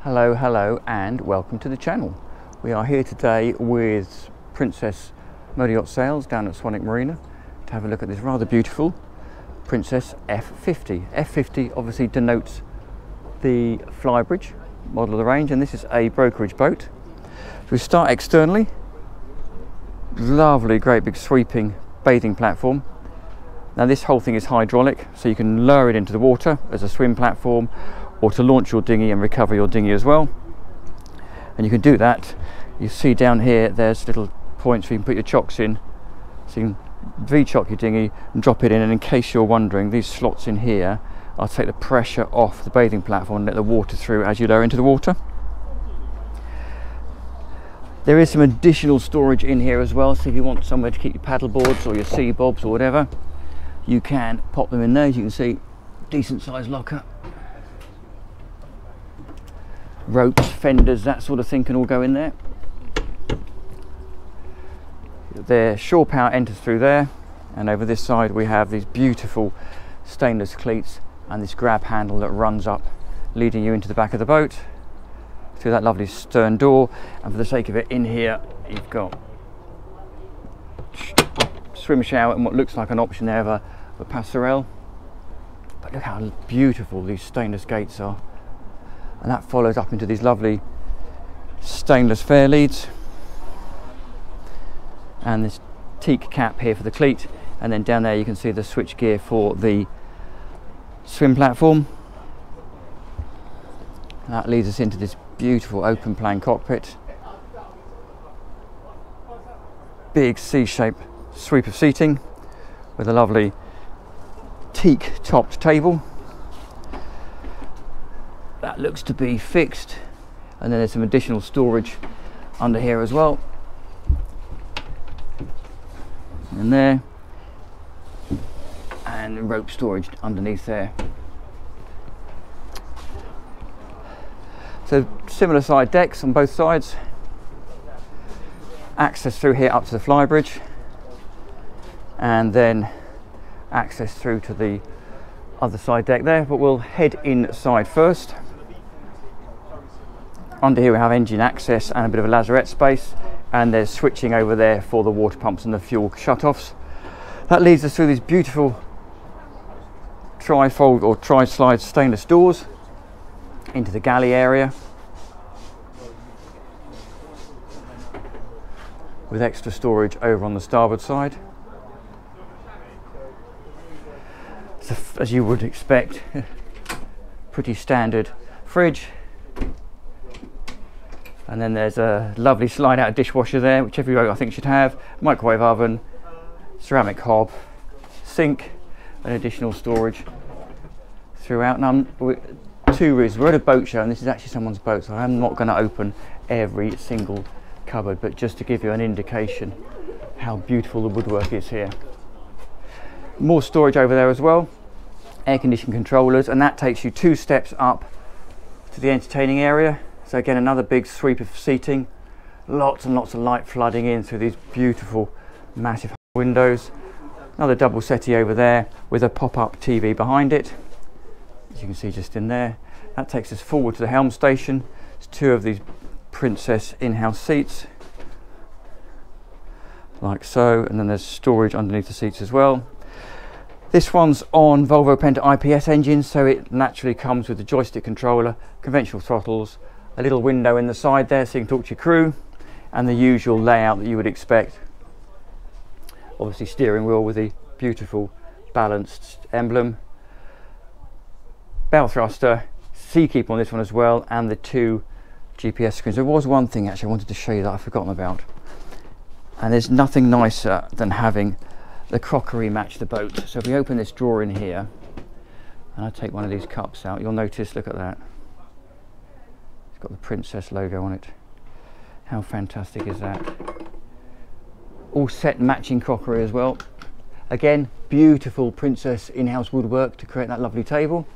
Hello and welcome to the channel. We are here today with Princess Motor Yacht Sales down at Swanwick Marina to have a look at this rather beautiful Princess F50. F50 obviously denotes the flybridge model of the range, and this is a brokerage boat. So we start externally. Lovely, great big sweeping bathing platform. Now this whole thing is hydraulic, so you can lower it into the water as a swim platform, or to launch your dinghy and recover your dinghy as well. And you can do that. You see down here there's little points where you can put your chocks in, so you can V-chock your dinghy and drop it in, and in case you're wondering, these slots in here I'll take the pressure off the bathing platform and let the water through as you lower into the water. There is some additional storage in here as well, so if you want somewhere to keep your paddle boards or your sea bobs or whatever, you can pop them in there. As you can see, decent sized locker. Ropes, fenders, that sort of thing can all go in there. The shore power enters through there, and over this side we have these beautiful stainless cleats and this grab handle that runs up, leading you into the back of the boat through that lovely stern door. And for the sake of it, in here you've got swim shower and what looks like an option there of a passerelle. But look how beautiful these stainless gates are. And that follows up into these lovely stainless fair leads, and this teak cap here for the cleat, and then down there you can see the switch gear for the swim platform. That leads us into this beautiful open plan cockpit, big C-shaped sweep of seating with a lovely teak topped table. That looks to be fixed, and then there's some additional storage under here as well, and there, and rope storage underneath there. So similar side decks on both sides, access through here up to the flybridge, and then access through to the other side deck there, but we'll head inside first. Under here we have engine access and a bit of a lazarette space, and there's switching over there for the water pumps and the fuel shutoffs. That leads us through these beautiful tri-fold or tri-slide stainless doors into the galley area with extra storage over on the starboard side. So, as you would expect, pretty standard fridge. And then there's a lovely slide out dishwasher there, which every boat I think should have, microwave oven, ceramic hob, sink, and additional storage throughout. Now, two reasons. We're at a boat show and this is actually someone's boat, so I'm not going to open every single cupboard, but just to give you an indication how beautiful the woodwork is here. More storage over there as well, air conditioning controllers, and that takes you 2 steps up to the entertaining area. So again, another big sweep of seating, lots and lots of light flooding in through these beautiful massive windows. Another double settee over there with a pop-up TV behind it, as you can see just in there. That takes us forward to the helm station. There's 2 of these Princess in-house seats, like so, and then there's storage underneath the seats as well. This one's on Volvo IPS engines, so it naturally comes with the joystick controller, conventional throttles, a little window in the side there so you can talk to your crew, and the usual layout that you would expect. Obviously steering wheel with the beautiful balanced emblem, bell thruster, Seakeeper on this one as well, and the 2 GPS screens. There was one thing actually I wanted to show you that I've forgotten about, and there's nothing nicer than having the crockery match the boat. So if we open this drawer in here and I take one of these cups out, you'll notice, look at that, it's got the Princess logo on it. How fantastic is that? All set matching crockery as well. Again, beautiful Princess in-house woodwork to create that lovely table.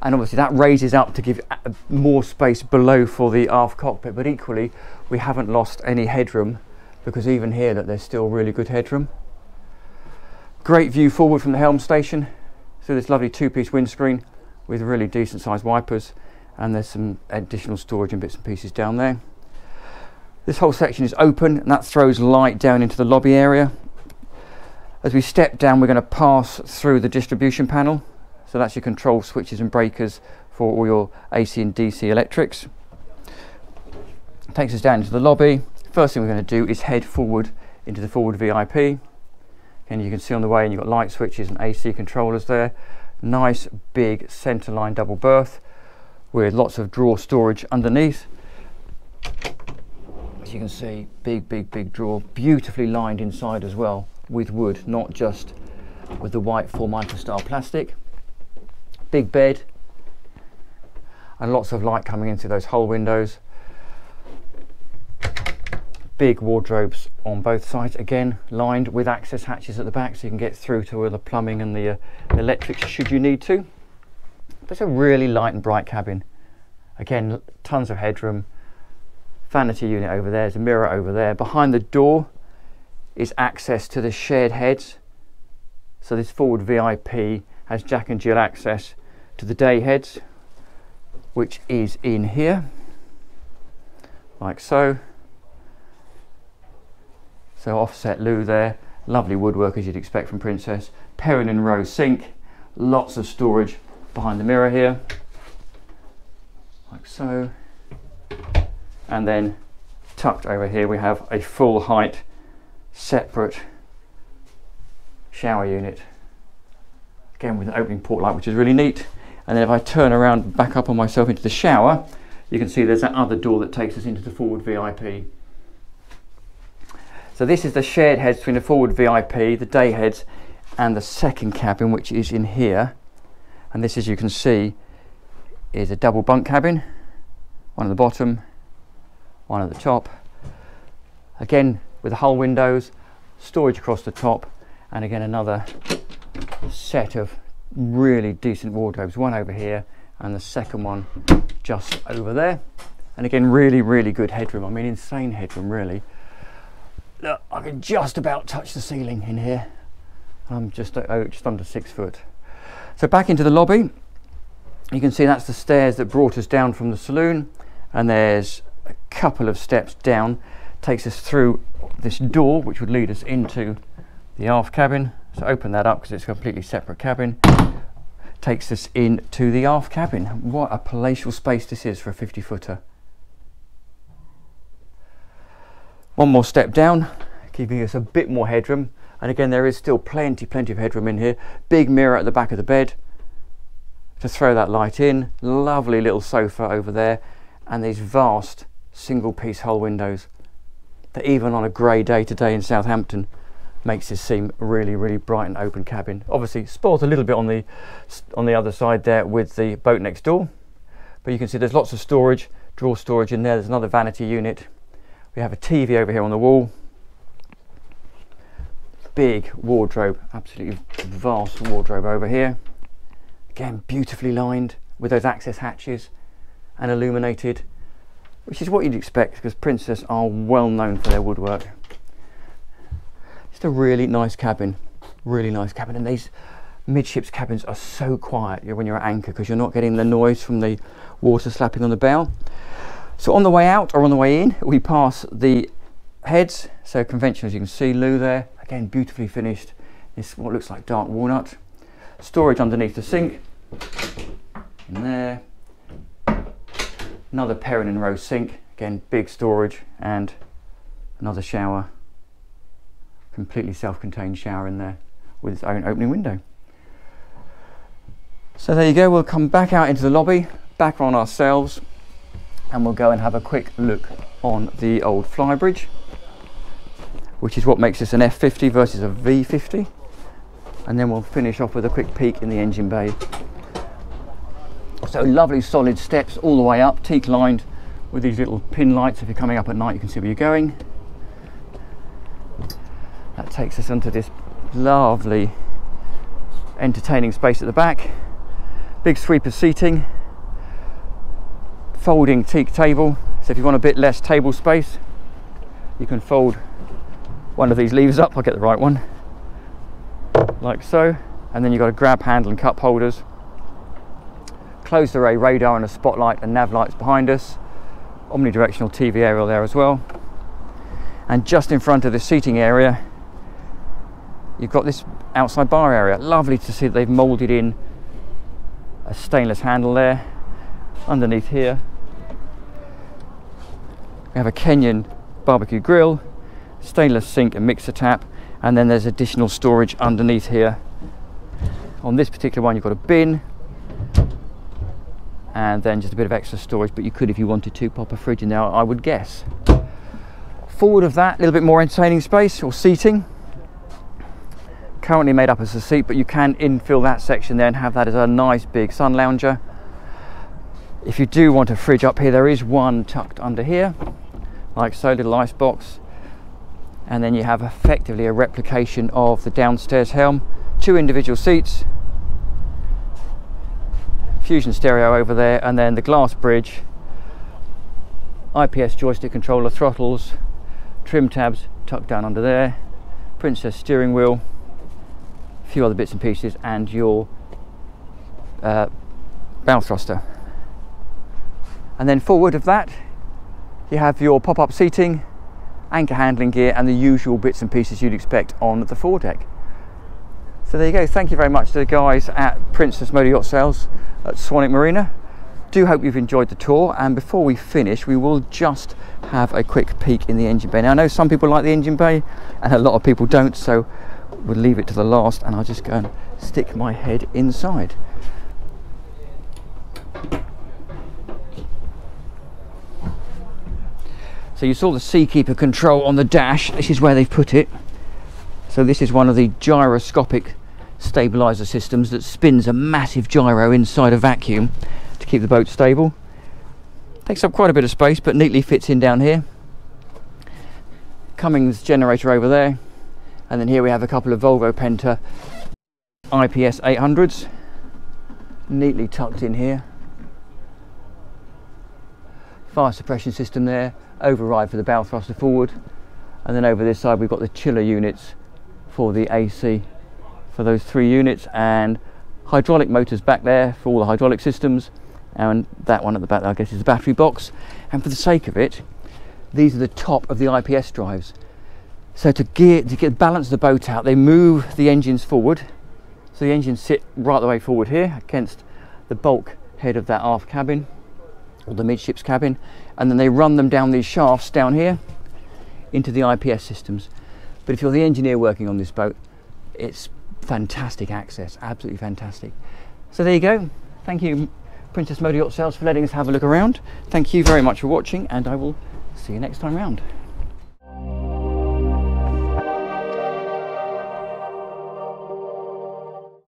And obviously that raises up to give more space below for the aft cockpit, but equally we haven't lost any headroom, because even here that there's still really good headroom. Great view forward from the helm station through this lovely 2-piece windscreen with really decent sized wipers, and there's some additional storage and bits and pieces down there. This whole section is open, and that throws light down into the lobby area. As we step down, we're going to pass through the distribution panel. So that's your control switches and breakers for all your AC and DC electrics. Takes us down into the lobby. First thing we're going to do is head forward into the forward VIP. And you can see on the way, and you've got light switches and AC controllers there. Nice big centerline double berth with lots of drawer storage underneath. As you can see, big drawer, beautifully lined inside as well with wood, not just with the white Formica style plastic. Big bed and lots of light coming into those hull windows. Big wardrobes on both sides, again lined with access hatches at the back so you can get through to all the plumbing and the electrics should you need to. But it's a really light and bright cabin. Again, tons of headroom. Vanity unit over there, there's a mirror over there. Behind the door is access to the shared heads. So this forward VIP has Jack and Jill access to the day heads, which is in here, like so. So offset loo there, lovely woodwork as you'd expect from Princess. Perrin row sink, lots of storage behind the mirror here, like so. And then tucked over here we have a full height separate shower unit, again with an opening port light, which is really neat. And then if I turn around, back up on myself into the shower, you can see there's that other door that takes us into the forward VIP. So this is the shared heads between the forward VIP, the day heads, and the second cabin, which is in here. And this, as you can see, is a double bunk cabin, one at the bottom, one at the top. Again, with the hull windows, storage across the top, and again another set of really decent wardrobes, one over here and the second one just over there. And again, really good headroom. I mean, insane headroom, really. Look, I can just about touch the ceiling in here. I'm just under 6 foot. So back into the lobby, you can see that's the stairs that brought us down from the saloon, and there's a couple of steps down, takes us through this door which would lead us into the aft cabin. So open that up because it's a completely separate cabin. Takes us into the aft cabin. What a palatial space this is for a 50-footer. One more step down, giving us a bit more headroom, and again there is still plenty of headroom in here. Big mirror at the back of the bed to throw that light in. Lovely little sofa over there, and these vast single piece hull windows that even on a grey day today in Southampton makes this seem really bright and open cabin. Obviously spoiled a little bit on the other side there with the boat next door, but you can see there's lots of storage, drawer storage in there. There's another vanity unit. We have a TV over here on the wall. Big wardrobe, absolutely vast wardrobe over here. Again, beautifully lined with those access hatches and illuminated, which is what you'd expect because Princess are well known for their woodwork. Just a really nice cabin, and these midships cabins are so quiet when you're at anchor because you're not getting the noise from the water slapping on the bow. So on the way out or on the way in, we pass the heads. So conventional, as you can see, loo there, again beautifully finished. It's what looks like dark walnut. Storage underneath the sink in there. Another Perrin row sink, again big storage, and another shower, completely self-contained shower in there with its own opening window. So there you go, we'll come back out into the lobby, back on ourselves, and we'll go and have a quick look on the old flybridge, which is what makes this an F50 versus a V50, and then we'll finish off with a quick peek in the engine bay. So lovely solid steps all the way up, teak lined with these little pin lights. If you're coming up at night you can see where you're going. That takes us onto this lovely entertaining space at the back. Big sweeper seating, folding teak table, so if you want a bit less table space you can fold one of these levers up. I'll get the right one, like so, and then you've got a grab handle and cup holders. closed array radar and a spotlight and nav lights behind us. Omnidirectional TV aerial there as well. And just in front of the seating area, you've got this outside bar area. Lovely to see that they've moulded in a stainless handle there. Underneath here, we have a Kenyan barbecue grill, stainless sink and mixer tap, and then there's additional storage underneath here. On this particular one, you've got a bin, and then just a bit of extra storage, but you could, if you wanted to, pop a fridge in there, I would guess. Forward of that, a little bit more entertaining space or seating. Currently made up as a seat, but you can infill that section there and have that as a nice big sun lounger. If you do want a fridge up here, there is one tucked under here, like so, little ice box. And then you have effectively a replication of the downstairs helm. 2 individual seats, Fusion stereo over there, and then the glass bridge, IPS joystick controller, throttles, trim tabs tucked down under there, Princess steering wheel, a few other bits and pieces, and your bow thruster. And then forward of that, you have your pop-up seating, anchor handling gear, and the usual bits and pieces you'd expect on the foredeck. So there you go. Thank you very much to the guys at Princess Motor Yacht Sales at Swanwick Marina. Do hope you've enjoyed the tour, and before we finish, we will just have a quick peek in the engine bay. Now I know some people like the engine bay and a lot of people don't, so we'll leave it to the last, and I'll just go and stick my head inside. So you saw the Seakeeper control on the dash. This is where they've put it. So this is one of the gyroscopic stabiliser systems that spins a massive gyro inside a vacuum to keep the boat stable. Takes up quite a bit of space, but neatly fits in down here. Cummins generator over there, and then here we have a couple of Volvo Penta IPS 800s, neatly tucked in here. Fire suppression system there, override for the bow thruster forward, and then over this side we've got the chiller units for the AC for those 3 units, and hydraulic motors back there for all the hydraulic systems, and that one at the back I guess is the battery box. And for the sake of it, these are the top of the IPS drives. So to get balance the boat out, they move the engines forward, so the engines sit right the way forward here against the bulk head of that aft cabin or the midships cabin, and then they run them down these shafts down here into the IPS systems. But if you're the engineer working on this boat, it's fantastic access, absolutely fantastic. So there you go. Thank you, Princess Motor Yacht Sales, for letting us have a look around. Thank you very much for watching, and I will see you next time round.